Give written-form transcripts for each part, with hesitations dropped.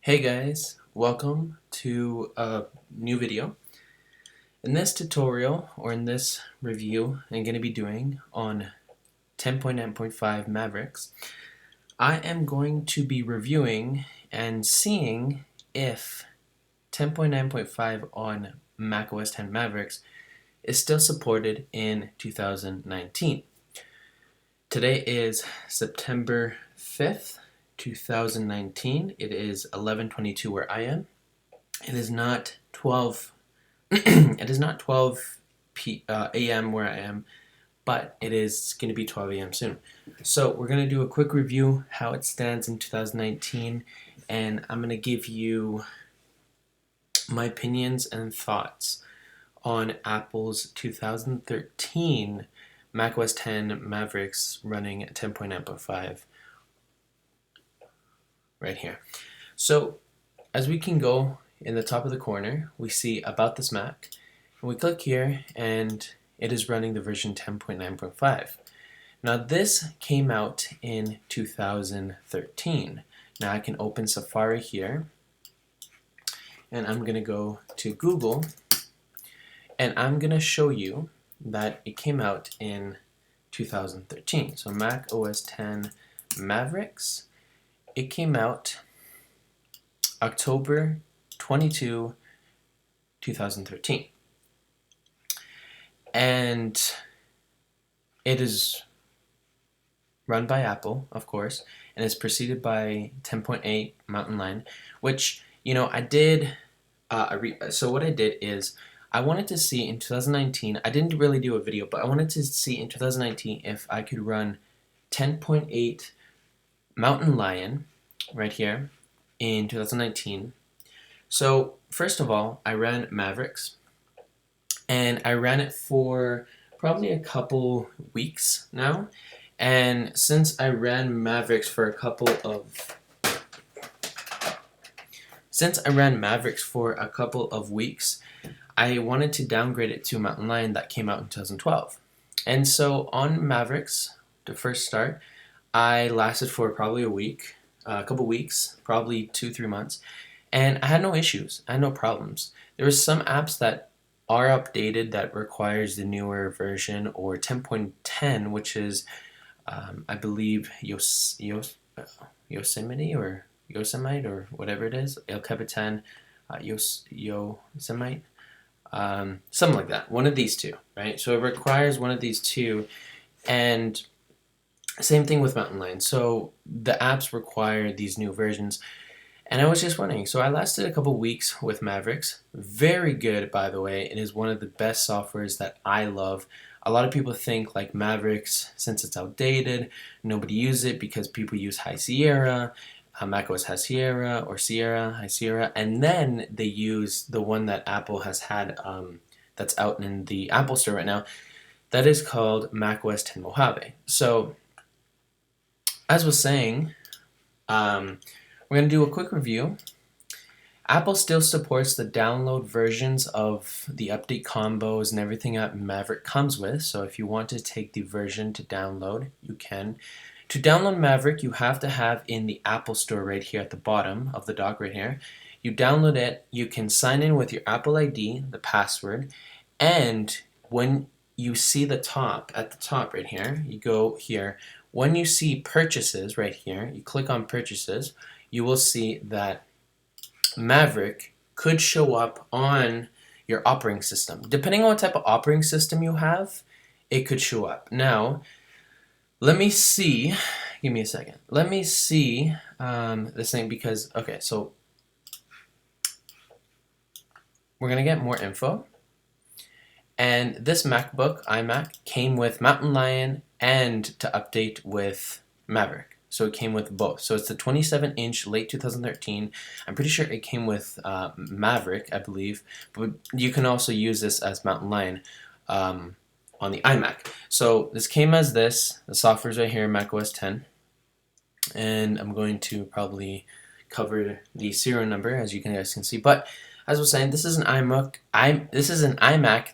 Hey guys, welcome to a new video. In this tutorial, or in this review, I'm going to be doing on 10.9.5 Mavericks. I am going to be reviewing and seeing if 10.9.5 on macOS X Mavericks is still supported in 2019. Today is September 5th, 2019. It is 11:22 where I am. It is not 12. It is not 12 a.m. where I am, but it is going to be 12 a.m. soon. So we're going to do a quick review how it stands in 2019, and I'm going to give you my opinions and thoughts on Apple's 2013 macOS X Mavericks running at 10.9.5 right here. So as we can go in the top of the corner, we see About This Mac, and we click here, and it is running the version 10.9.5. Now this came out in 2013. Now I can open Safari here, and I'm going to go to Google, and I'm going to show you that it came out in 2013. So macOS X Mavericks, it came out October 22, 2013. And it is run by Apple, of course, and is preceded by 10.8 Mountain Lion, which, I did, so what I did is, I wanted to see in 2019, I didn't really do a video, but I wanted to see in 2019 if I could run 10.8 Mountain Lion right here in 2019. So first of all, I ran Mavericks, and I ran it for probably a couple weeks now. And since I ran Mavericks for a couple of weeks, I wanted to downgrade it to Mountain Lion that came out in 2012. And so on Mavericks, to first start, I lasted for probably a couple weeks, probably 2-3 months, and I had no issues, I had no problems. There were some apps that are updated that requires the newer version, or 10.10, which is, I believe, Yosemite or Yosemite or whatever it is, El Capitan, Yosemite, something like that. One of these two, right? So it requires one of these two, and same thing with Mountain Lion. So the apps require these new versions. And I was just wondering, so I lasted a couple weeks with Mavericks. Very good, by the way. It is one of the best softwares that I love. A lot of people think like Mavericks, since it's outdated, nobody uses it because people use High Sierra, macOS has Sierra, or Sierra, High Sierra, and then they use the one that Apple has had that's out in the Apple Store right now. That is called macOS X Mojave. So as was saying, we're going to do a quick review. Apple still supports the download versions of the update combos and everything that Maverick comes with. So if you want to take the version to download, you can. To download Maverick, you have to have in the Apple Store right here at the bottom of the dock right here. You download it, you can sign in with your Apple ID, the password, and when you see at the top right here, you go here. When you see purchases right here, you click on purchases, you will see that Maverick could show up on your operating system. Depending on what type of operating system you have, it could show up. Now, let me see, give me a second. Let me see this thing because, okay, so we're going to get more info. And this MacBook, iMac, came with Mountain Lion and to update with Maverick. So it came with both. So it's the 27-inch late 2013. I'm pretty sure it came with Maverick, I believe. But you can also use this as Mountain Lion on the iMac. So this came as this. The software is right here, macOS X. And I'm going to probably cover the serial number, as you guys can see. But as I was saying, this is an iMac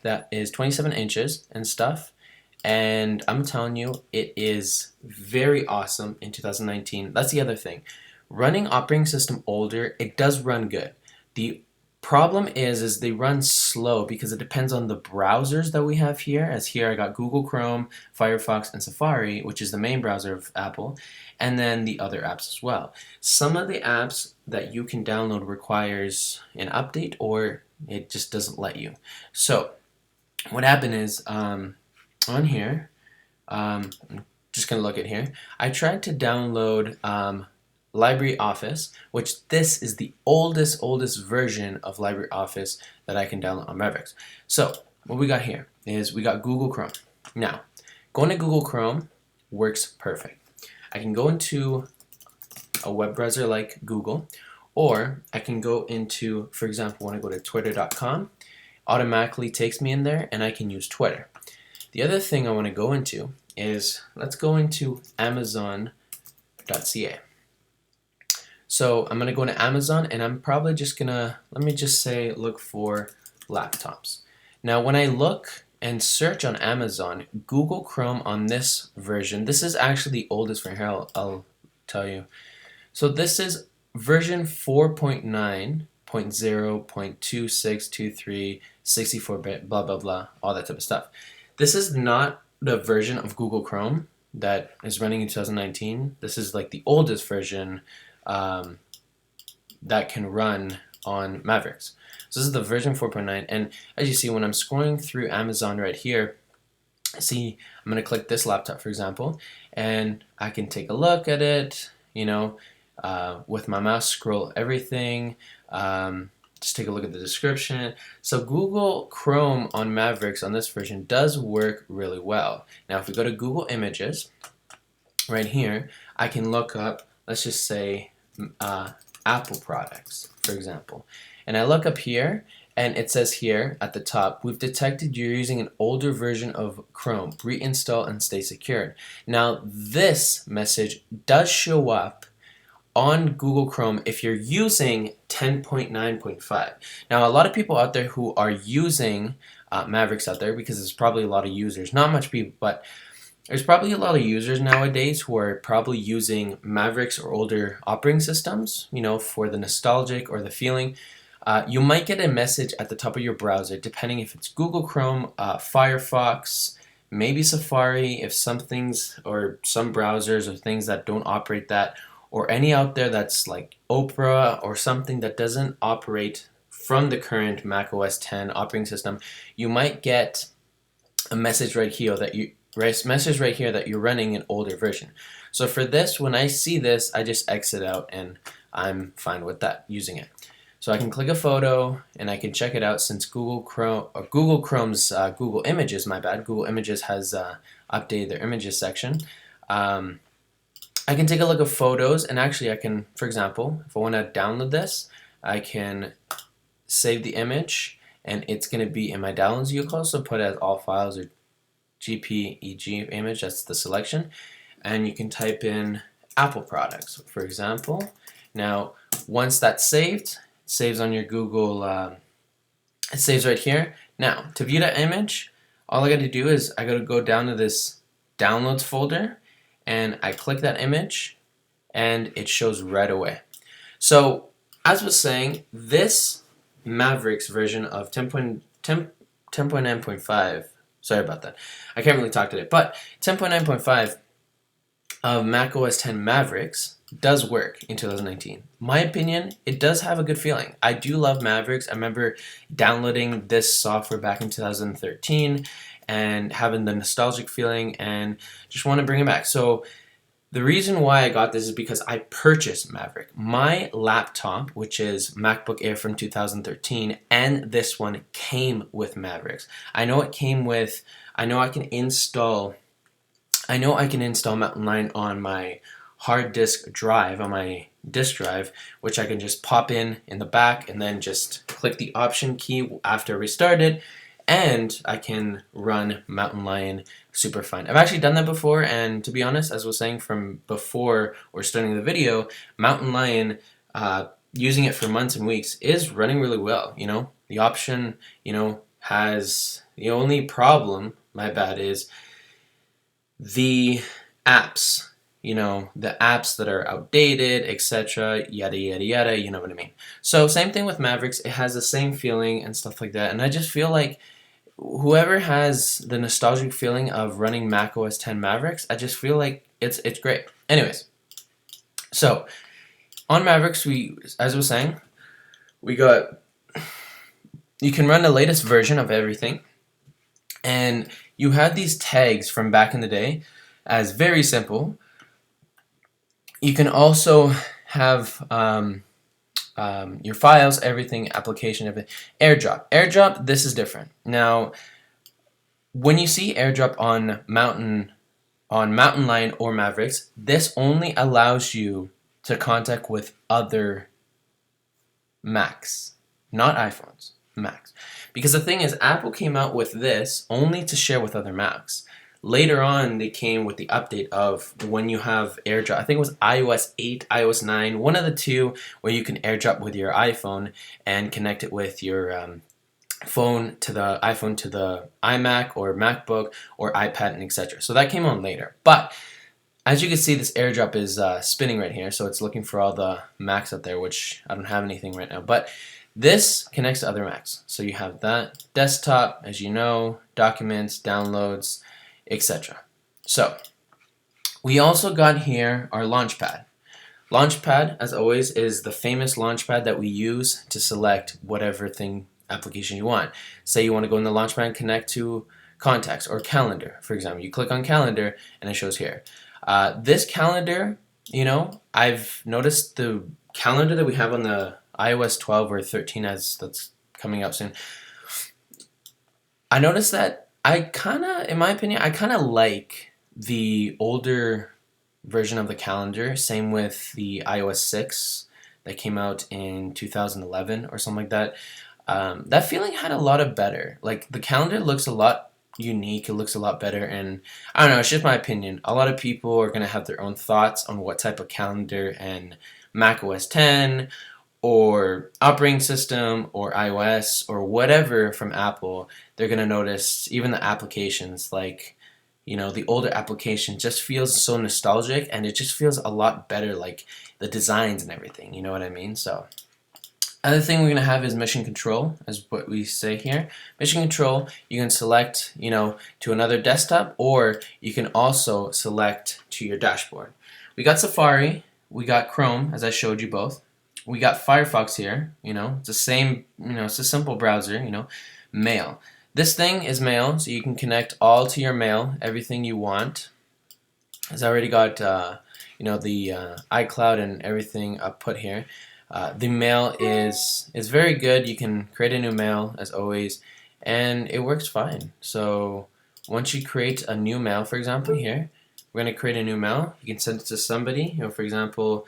that is 27 inches and stuff. And I'm telling you, it is very awesome in 2019. That's the other thing. running operating system older, it does run good. The problem is they run slow because it depends on the browsers that we have here. As here I got Google Chrome, Firefox, and Safari, which is the main browser of Apple, and then the other apps as well. Some of the apps that you can download requires an update, or it just doesn't let you. So what happened is on here, I'm just gonna look at here. I tried to download LibreOffice, which this is the oldest version of LibreOffice that I can download on Mavericks. So what we got here is we got Google Chrome. Now, going to Google Chrome works perfect. I can go into a web browser like Google, or I can go into, for example, when I go to twitter.com, automatically takes me in there and I can use Twitter. The other thing I want to go into is, let's go into amazon.ca. So I'm going to go into Amazon and I'm probably just going to, let me just say, look for laptops. Now when I look and search on Amazon, Google Chrome on this version, this is actually the oldest version. Here, I'll tell you. So this is version 4.9.0.2623, 64-bit, blah, blah, blah, all that type of stuff. This is not the version of Google Chrome that is running in 2019. This is like the oldest version that can run on Mavericks. So this is the version 4.9, and as you see when I'm scrolling through Amazon right here, see I'm going to click this laptop for example, and I can take a look at it, you know, with my mouse, scroll everything, just take a look at the description. So Google Chrome on Mavericks on this version does work really well. Now if we go to Google Images, right here, I can look up, let's just say, Apple products, for example. And I look up here, and it says here at the top, we've detected you're using an older version of Chrome. Reinstall and stay secured. Now this message does show up on Google Chrome if you're using 10.9.5. Now a lot of people out there who are using Mavericks out there, because there's probably a lot of users, not much people, but there's probably a lot of users nowadays who are probably using Mavericks or older operating systems, you know, for the nostalgic or the feeling. You might get a message at the top of your browser, depending if it's Google Chrome, Firefox, maybe Safari, if some things or some browsers or things that don't operate that, or any out there that's like Opera or something that doesn't operate from the current macOS X operating system, you might get a message right here that you're running an older version. So for this, when I see this, I just exit out and I'm fine with that, using it. So I can click a photo and I can check it out, since Google Chrome's Google Images, Google Images has updated their images section. I can take a look at photos, and actually I can, for example, if I want to download this, I can save the image and it's going to be in my downloads. You can also put it as all files or JPEG image, that's the selection, and you can type in Apple products, for example. Now once that's saved, it saves on your Google, it saves right here. Now to view that image, all I got to do is I got to go down to this downloads folder and I click that image and it shows right away. So as I was saying, this Mavericks version of 10.9.5, sorry about that, I can't really talk today, but 10.9.5 of macOS X Mavericks does work in 2019. My opinion, it does have a good feeling. I do love Mavericks. I remember downloading this software back in 2013 and having the nostalgic feeling and just want to bring it back. So the reason why I got this is because I purchased Maverick. My laptop, which is MacBook Air from 2013, and this one came with Mavericks. I know it came with, I know I can install Mountain Lion on my hard disk drive, on my disk drive, which I can just pop in the back and then just click the option key after I restart it, and I can run Mountain Lion super fine. I've actually done that before, and to be honest, as I was saying from before or starting the video, Mountain Lion, using it for months and weeks, is running really well. You know, the option, you know, has, the only problem, my bad, is the apps the apps that are outdated, etc., yada yada yada, you know what I mean. So same thing with Mavericks, it has the same feeling and stuff like that, and I just feel like whoever has the nostalgic feeling of running macOS X Mavericks, I just feel like it's great. Anyways, so on Mavericks, as I was saying, we got, you can run the latest version of everything, and you had these tags from back in the day as very simple. You can also have your files, everything, application, everything. AirDrop, this is different. Now, when you see AirDrop on Mountain Lion or Mavericks, this only allows you to contact with other Macs, not iPhones, Macs. Because the thing is, Apple came out with this only to share with other Macs. Later on, they came with the update of when you have AirDrop. I think it was iOS 8, iOS 9, one of the two, where you can AirDrop with your iPhone and connect it with your phone to the iPhone to the iMac or MacBook or iPad and etc. So that came on later. But as you can see, this AirDrop is spinning right here, so it's looking for all the Macs out there, which I don't have anything right now. But this connects to other Macs. So you have that desktop, as you know, documents, downloads, etc. So we also got here our Launchpad. Launchpad, as always, is the famous Launchpad that we use to select whatever application you want. Say you want to go in the Launchpad and connect to Contacts or Calendar, for example. You click on Calendar and it shows here. This calendar, I've noticed the calendar that we have on the iOS 12 or 13 that's coming out soon. I noticed that in my opinion, I kind of like the older version of the calendar. Same with the iOS 6 that came out in 2011 or something like that. That feeling had a lot of better. Like, the calendar looks a lot unique, it looks a lot better, and I don't know, it's just my opinion. A lot of people are going to have their own thoughts on what type of calendar and macOS 10 or operating system or iOS or whatever from Apple, they're going to notice even the applications, like, the older application just feels so nostalgic, and it just feels a lot better, like the designs and everything, you know what I mean? So other thing we're going to have is mission control, as what we say here. Mission control, you can select, to another desktop, or you can also select to your dashboard. We got Safari, we got Chrome, as I showed you both. We got Firefox here, it's the same, it's a simple browser, Mail. This thing is Mail, so you can connect all to your mail, everything you want. As I already got, the iCloud and everything up put here. The mail is very good. You can create a new mail, as always, and it works fine. So once you create a new mail, for example, here, we're going to create a new mail. You can send it to somebody, for example,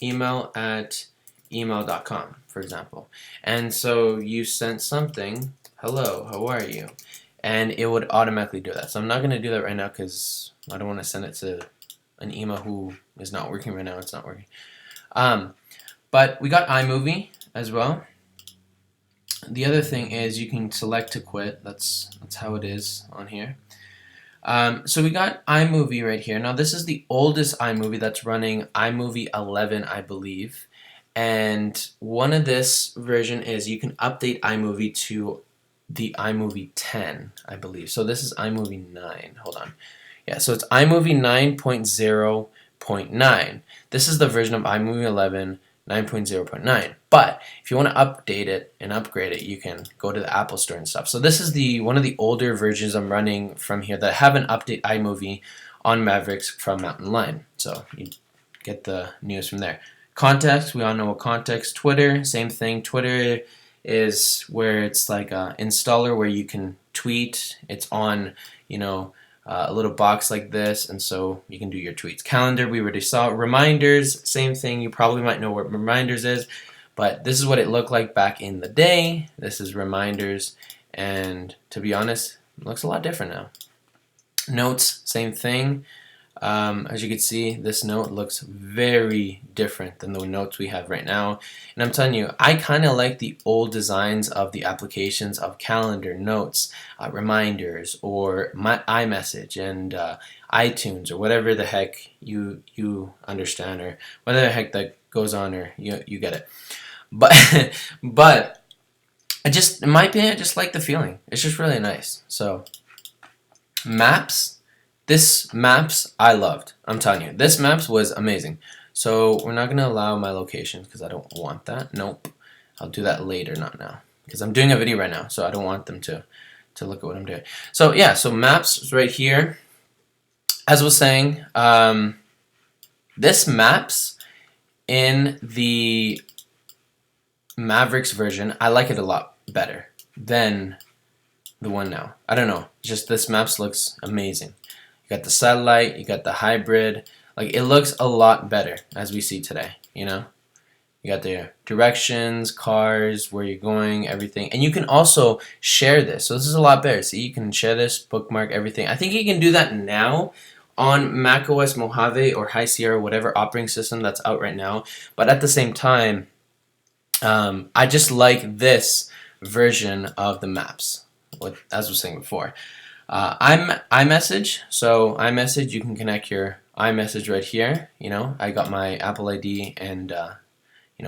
email@email.com, for example. And so you sent something, hello, how are you? And it would automatically do that. So I'm not going to do that right now because I don't want to send it to an email who is not working right now. It's not working. But we got iMovie as well. The other thing is you can select to quit. That's how it is on here. So we got iMovie right here. Now this is the oldest iMovie that's running iMovie 11, I believe. And one of this version is you can update iMovie to the iMovie 10, I believe. So this is iMovie 9. Hold on. Yeah, so it's iMovie 9.0.9. This is the version of iMovie 11, 9.0.9. But if you want to update it and upgrade it, you can go to the Apple Store and stuff. So this is one of the older versions I'm running from here that have an update iMovie on Mavericks from Mountain Lion. So you get the news from there. Contacts, we all know what contacts. Twitter, same thing. Twitter is where it's like an installer where you can tweet. It's on, a little box like this, and so you can do your tweets. Calendar, we already saw. Reminders, same thing. You probably might know what reminders is, but this is what it looked like back in the day. This is reminders, and to be honest, it looks a lot different now. Notes, same thing. As you can see, this note looks very different than the notes we have right now. And I'm telling you, I kind of like the old designs of the applications of calendar, notes, reminders, or my iMessage and iTunes, or whatever the heck you understand, or whatever the heck that goes on, or you get it. But but in my opinion, I just like the feeling. It's just really nice. So Maps. This Maps I loved. I'm telling you, this Maps was amazing. So we're not going to allow my location because I don't want that. Nope. I'll do that later, not now. Because I'm doing a video right now, so I don't want them to look at what I'm doing. So yeah, so Maps is right here. As I was saying, this Maps in the Mavericks version, I like it a lot better than the one now. I don't know. Just this Maps looks amazing. You got the satellite, you got the hybrid. Like, it looks a lot better as we see today, you know? You got the directions, cars, where you're going, everything. And you can also share this. So this is a lot better. See, you can share this, bookmark everything. I think you can do that now on macOS Mojave or High Sierra, whatever operating system that's out right now. But at the same time, I just like this version of the Maps, as I was saying before. iMessage. So iMessage, you can connect your iMessage right here. You know, I got my Apple ID and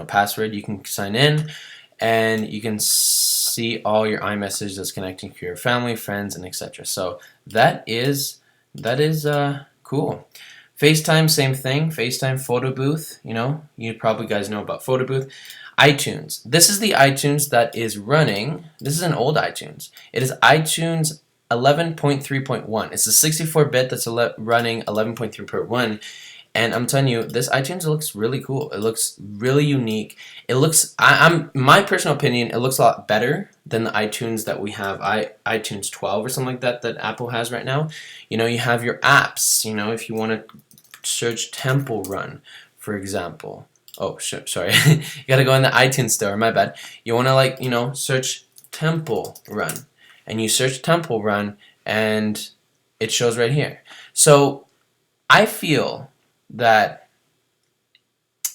password. You can sign in, and you can see all your iMessage that's connecting to your family, friends, and etc. So that is cool. FaceTime, same thing. FaceTime, photo booth. You know, you probably guys know about photo booth. iTunes. This is the iTunes that is running. This is an old iTunes. It is iTunes 11.3.1. It's a 64-bit that's running 11.3.1, and I'm telling you, this iTunes looks really cool. It looks really unique. It looks, my personal opinion, it looks a lot better than the iTunes that we have, iTunes 12 or something like that Apple has right now. You know, you have your apps. You know, if you want to search Temple Run, for example. Oh, sorry. You gotta go in the iTunes store. My bad. You want to search Temple Run. And you search Temple Run, and it shows right here. So I feel that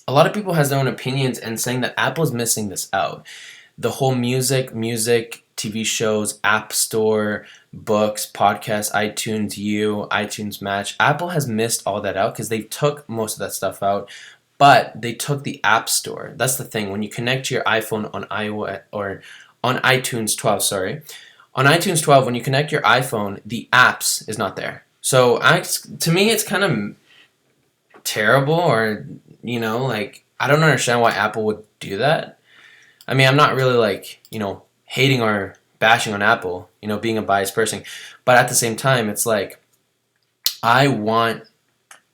a lot of people has their own opinions and saying that Apple's missing this out. The whole music, TV shows, App Store, books, podcasts, iTunes U, iTunes Match. Apple has missed all that out because they took most of that stuff out, but they took the App Store. That's the thing. When you connect to your iPhone on iOS or on iTunes 12, sorry. On iTunes 12, when you connect your iPhone, the apps is not there. So to me, it's kind of terrible, or, I don't understand why Apple would do that. I mean, I'm not really hating or bashing on Apple, being a biased person. But at the same time, it's like, I want,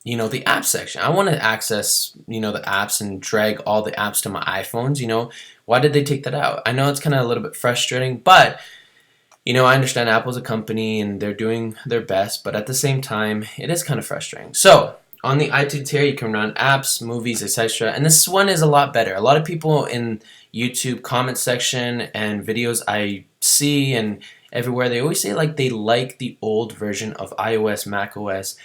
the app section. I want to access, the apps and drag all the apps to my iPhones, Why did they take that out? I know it's kind of a little bit frustrating, but I understand Apple's a company and they're doing their best, but at the same time, it is kind of frustrating. So, on the iTunes here, you can run apps, movies, etc. And this one is a lot better. A lot of people in YouTube comment section and videos I see and everywhere, they always say they like the old version of iOS, macOS,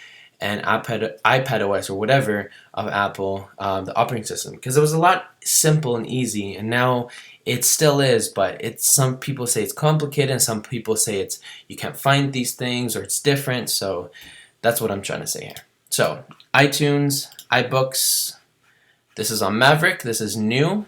and iPadOS or whatever of Apple, the operating system, because it was a lot simple and easy, and now it still is, but some people say it's complicated, and some people say you can't find these things, or it's different. So that's what I'm trying to say here. So iTunes, iBooks, this is on Maverick, this is new,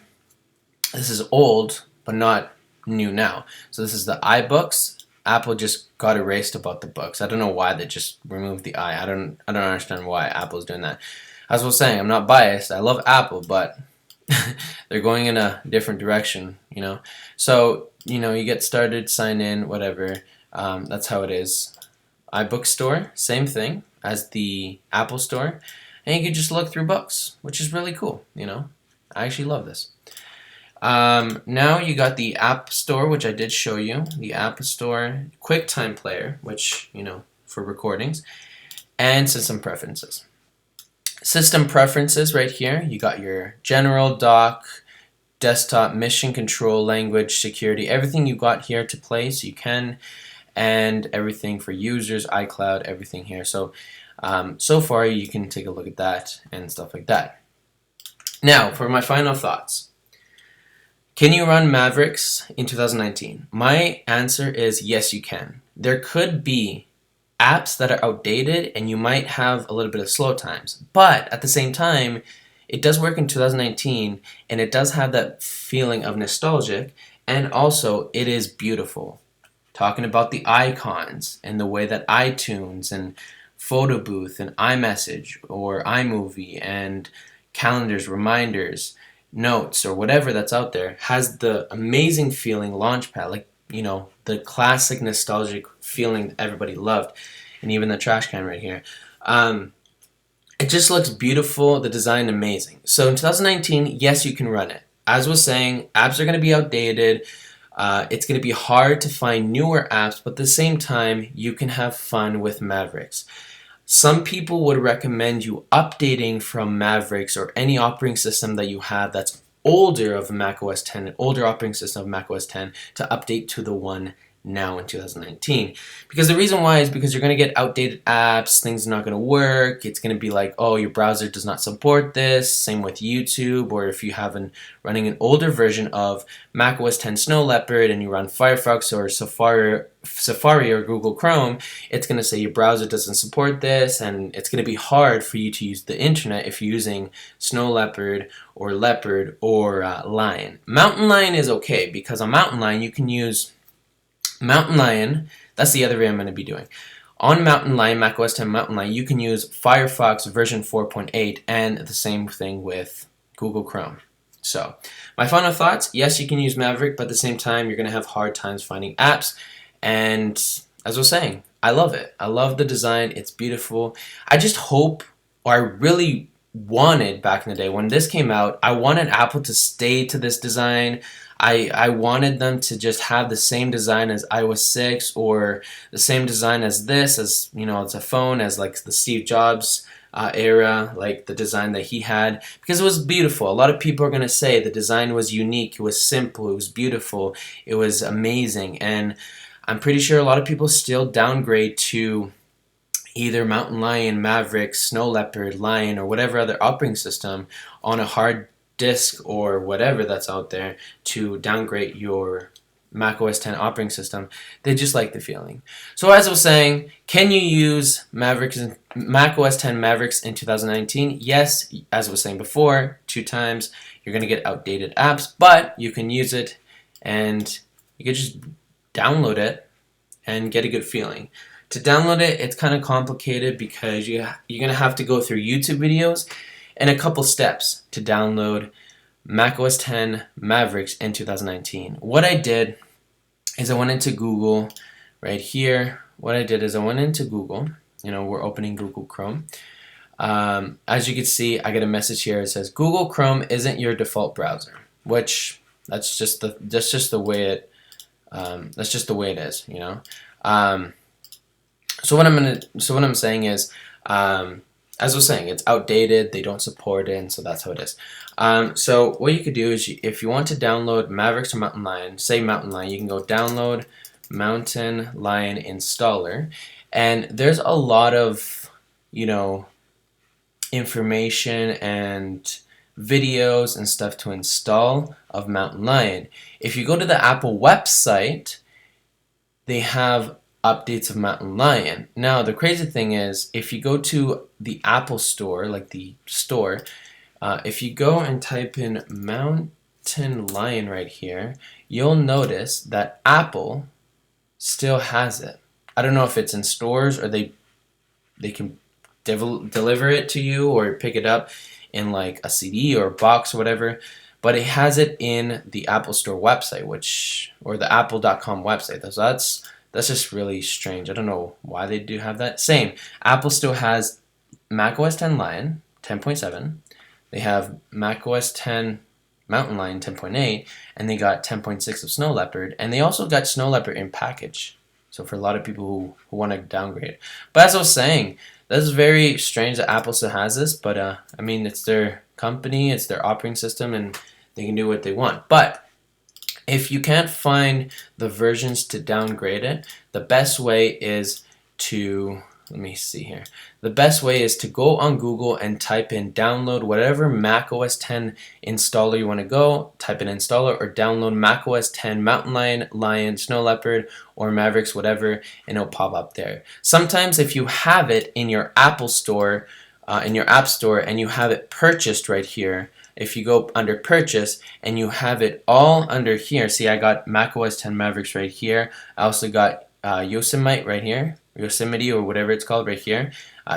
this is old, but not new now. So this is the iBooks. Apple just got erased about the books. I don't know why they just removed the I. I don't understand why Apple's doing that. As I was saying, I'm not biased. I love Apple, but they're going in a different direction, So, you get started, sign in, whatever. That's how it is. iBook Store, same thing as the Apple Store. And you can just look through books, which is really cool, I actually love this. Now you got the App Store, which I did show you. The App Store, QuickTime Player, which, for recordings. And System Preferences. System preferences right here. You got your general, dock, desktop, mission control, language, security, everything you got here to play so you can, and everything for users, iCloud, everything here. So So far, you can take a look at that and stuff like that. Now, for my final thoughts. Can you run Mavericks in 2019? My answer is yes, you can. There could be apps that are outdated and you might have a little bit of slow times, but at the same time, it does work in 2019 and it does have that feeling of nostalgic, and also it is beautiful. Talking about the icons and the way that iTunes and Photo Booth and iMessage or iMovie and calendars, reminders, notes, or whatever that's out there has the amazing feeling Launchpad, like, you know, the classic nostalgic feeling that everybody loved, and even the trash can right here. It just looks beautiful, the design amazing. So in 2019, yes, you can run it. As I was saying, apps are going to be outdated. It's going to be hard to find newer apps, but at the same time, you can have fun with Mavericks. Some people would recommend you updating from Mavericks or any operating system that you have that's older of macOS 10, an older operating system of macOS 10, to update to the one now in 2019. Because the reason why is because you're going to get outdated apps, things are not going to work, it's going to be like, oh, your browser does not support this, same with YouTube, or if you have running an older version of macOS 10 Snow Leopard and you run Firefox or Safari or Google Chrome, it's going to say your browser doesn't support this, and it's going to be hard for you to use the internet if you're using Snow Leopard or Lion. Mountain Lion is okay, because on Mountain Lion you can use Mountain Lion. That's the other way I'm going to be doing. On Mountain Lion, macOS 10 Mountain Lion, you can use Firefox version 4.8, and the same thing with Google Chrome. So, my final thoughts, yes, you can use Maverick, but at the same time, you're going to have hard times finding apps. And as I was saying, I love it. I love the design. It's beautiful. I just hope, or I really wanted back in the day when this came out, I wanted Apple to stay to this design. I wanted them to just have the same design as iOS 6, or the same design as this, as, you know, it's a phone, as like the Steve Jobs era, like the design that he had, because it was beautiful. A lot of people are going to say the design was unique, it was simple, it was beautiful, it was amazing, and I'm pretty sure a lot of people still downgrade to either Mountain Lion, Maverick, Snow Leopard, Lion, or whatever other operating system on a hard disk or whatever that's out there to downgrade your macOS 10 operating system. They just like the feeling. So as I was saying, can you use macOS 10 Mavericks in 2019? Yes, as I was saying before, 2 times. You're going to get outdated apps, but you can use it and you can just download it and get a good feeling. To download it, it's kind of complicated because you're going to have to go through YouTube videos and a couple steps to download macOS 10 Mavericks in 2019. What I did is I went into Google right here. What I did is I went into Google. You know, we're opening Google Chrome. As you can see, I get a message here. It says Google Chrome isn't your default browser, which that's just the way it is. You know. So what I'm saying is, as I was saying, it's outdated, they don't support it, and so that's how it is. So what you could do is, if you want to download Mavericks or Mountain Lion, say Mountain Lion, you can go download Mountain Lion installer, and there's a lot of, you know, information and videos and stuff to install of Mountain Lion. If you go to the Apple website, they have updates of Mountain Lion. Now, the crazy thing is, if you go to the Apple store, like the store, if you go and type in Mountain Lion right here, you'll notice that Apple still has it. I don't know if it's in stores or they can deliver it to you or pick it up in like a CD or a box or whatever, but it has it in the Apple Store website, or the apple.com website. So that's just really strange. I don't know why they do have that. Same. Apple still has macOS 10 Lion 10.7. They have macOS 10 Mountain Lion 10.8, and they got 10.6 of Snow Leopard, and they also got Snow Leopard in package. So for a lot of people who want to downgrade. But as I was saying, that's very strange that Apple still has this, but I mean, it's their company, it's their operating system, and they can do what they want. But if you can't find the versions to downgrade it, the best way is to let me see here. The best way is to go on Google and type in download whatever macOS 10 installer you want to go. Type in installer or download macOS 10 Mountain Lion, Lion, Snow Leopard, or Mavericks, whatever, and it'll pop up there. Sometimes if you have it in your Apple Store, in your App Store, and you have it purchased right here, if you go under purchase and you have it all under here, see I got macOS 10 Mavericks right here. I also got Yosemite right here, Yosemite or whatever it's called right here,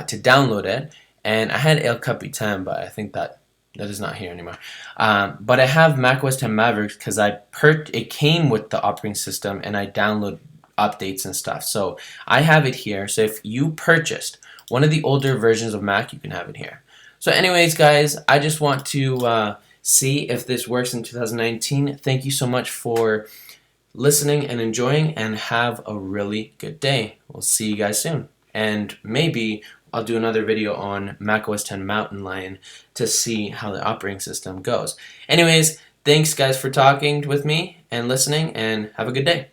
to download it. And I had El Capitan, but I think that is not here anymore. But I have macOS 10 Mavericks because it came with the operating system, and I download updates and stuff. So I have it here. So if you purchased one of the older versions of Mac, you can have it here. So anyways, guys, I just want to see if this works in 2019. Thank you so much for listening and enjoying, and have a really good day. We'll see you guys soon. And maybe I'll do another video on macOS 10 Mountain Lion to see how the operating system goes. Anyways, thanks guys for talking with me and listening, and have a good day.